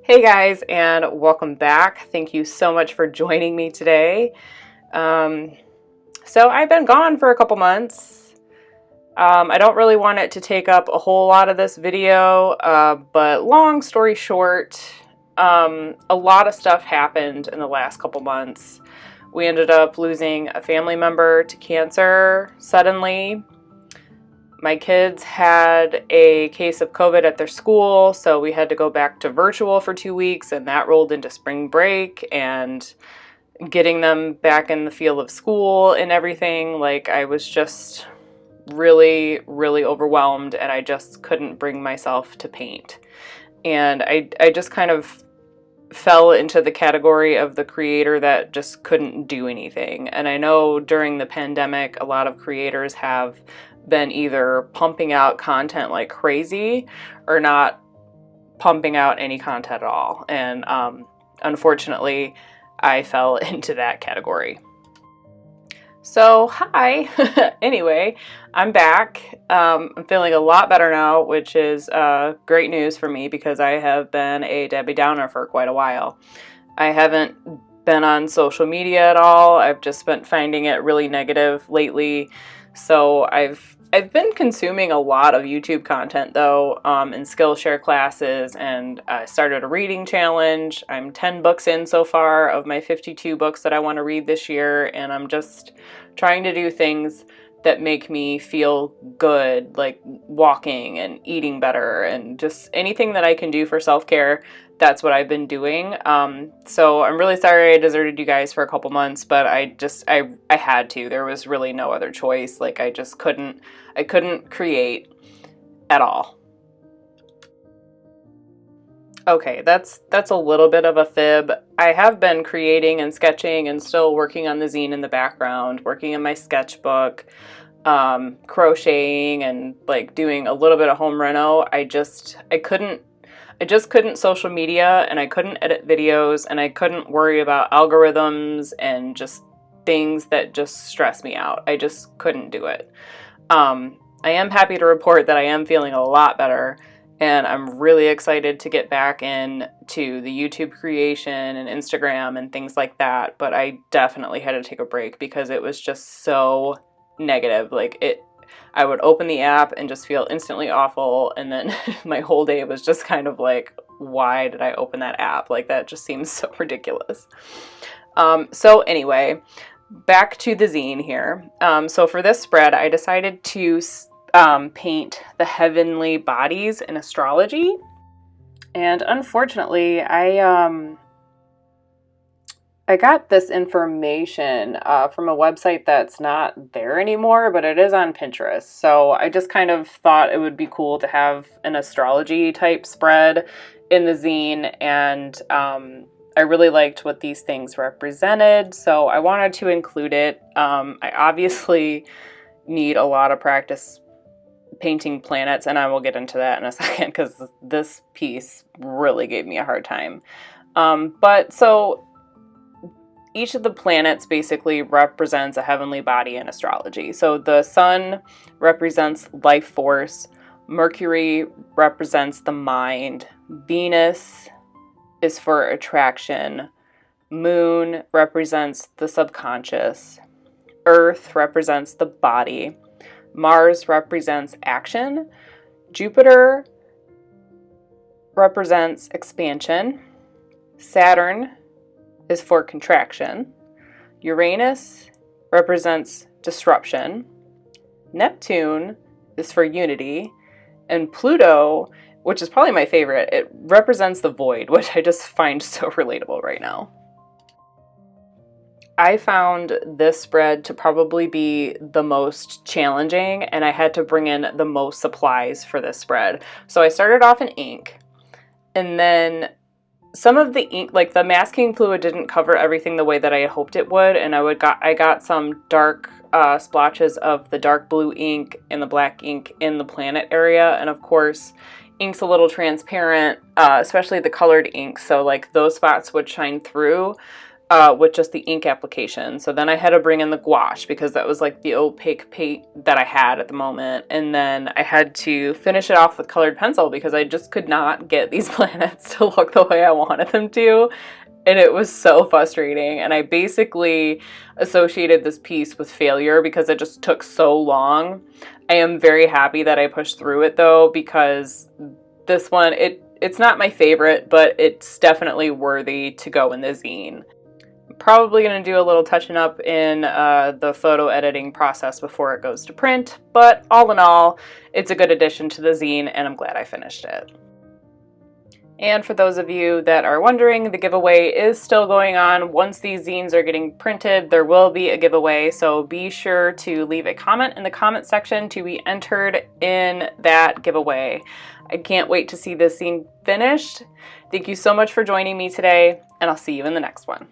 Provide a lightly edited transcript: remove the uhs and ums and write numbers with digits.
Hey guys, and welcome back. Thank you so much for joining me today. So I've been gone for a couple months. I don't really want it to take up a whole lot of this video, but long story short, a lot of stuff happened in the last couple months. We ended up losing a family member to cancer suddenly. My kids had a case of COVID at their school, so we had to go back to virtual for 2 weeks, and that rolled into spring break, and getting them back in the field of school and everything, like, I was just really, really overwhelmed, and I just couldn't bring myself to paint. And I just kind of fell into the category of the creator that just couldn't do anything. And I know during the pandemic, a lot of creators have been either pumping out content like crazy or not pumping out any content at all. And unfortunately, I fell into that category. So, hi. Anyway, I'm back. I'm feeling a lot better now, which is great news for me because I have been a Debbie Downer for quite a while. I haven't been on social media at all. I've just been finding it really negative lately. So I've been consuming a lot of YouTube content though, in Skillshare classes, and I started a reading challenge. I'm 10 books in so far of my 52 books that I want to read this year, and I'm just trying to do things that make me feel good, like walking and eating better and just anything that I can do for self-care. That's what I've been doing. So I'm really sorry I deserted you guys for a couple months, but I had to. There was really no other choice. Like I couldn't create at all. Okay, that's a little bit of a fib. I have been creating and sketching and still working on the zine in the background, working in my sketchbook, crocheting and like doing a little bit of home reno. I just couldn't social media, and I couldn't edit videos, and I couldn't worry about algorithms and just things that just stress me out. I just couldn't do it. I am happy to report that I am feeling a lot better, and I'm really excited to get back into the YouTube creation and Instagram and things like that, but I definitely had to take a break because it was just so negative. I would open the app and just feel instantly awful, and then my whole day was just kind of like, why did I open that app? Like, that just seems so ridiculous. So anyway, back to the zine here. So for this spread, I decided to paint the heavenly bodies in astrology, and unfortunately, I got this information from a website that's not there anymore, but it is on Pinterest. So I just kind of thought it would be cool to have an astrology type spread in the zine, and I really liked what these things represented, so I wanted to include it. I obviously need a lot of practice painting planets, and I will get into that in a second because this piece really gave me a hard time. But so each of the planets basically represents a heavenly body in astrology. So the sun represents life force, Mercury represents the mind, Venus is for attraction, Moon represents the subconscious, Earth represents the body, Mars represents action, Jupiter represents expansion, Saturn is for contraction, Uranus represents disruption, Neptune is for unity, and Pluto, which is probably my favorite, it represents the void, which I just find so relatable right now. I found this spread to probably be the most challenging, and I had to bring in the most supplies for this spread. So I started off in ink, and then some of the ink, like the masking fluid, didn't cover everything the way that I had hoped it would, and I got some dark splotches of the dark blue ink and the black ink in the planet area, and of course ink's a little transparent, especially the colored ink, so like those spots would shine through. with just the ink application. So then I had to bring in the gouache because that was like the opaque paint that I had at the moment. And then I had to finish it off with colored pencil because I just could not get these planets to look the way I wanted them to. And it was so frustrating. And I basically associated this piece with failure because it just took so long. I am very happy that I pushed through it though, because this one, it's not my favorite, but it's definitely worthy to go in the zine. Probably going to do a little touching up in the photo editing process before it goes to print, but all in all, it's a good addition to the zine and I'm glad I finished it. And for those of you that are wondering, the giveaway is still going on. Once these zines are getting printed, there will be a giveaway, so be sure to leave a comment in the comment section to be entered in that giveaway. I can't wait to see this zine finished. Thank you so much for joining me today, and I'll see you in the next one.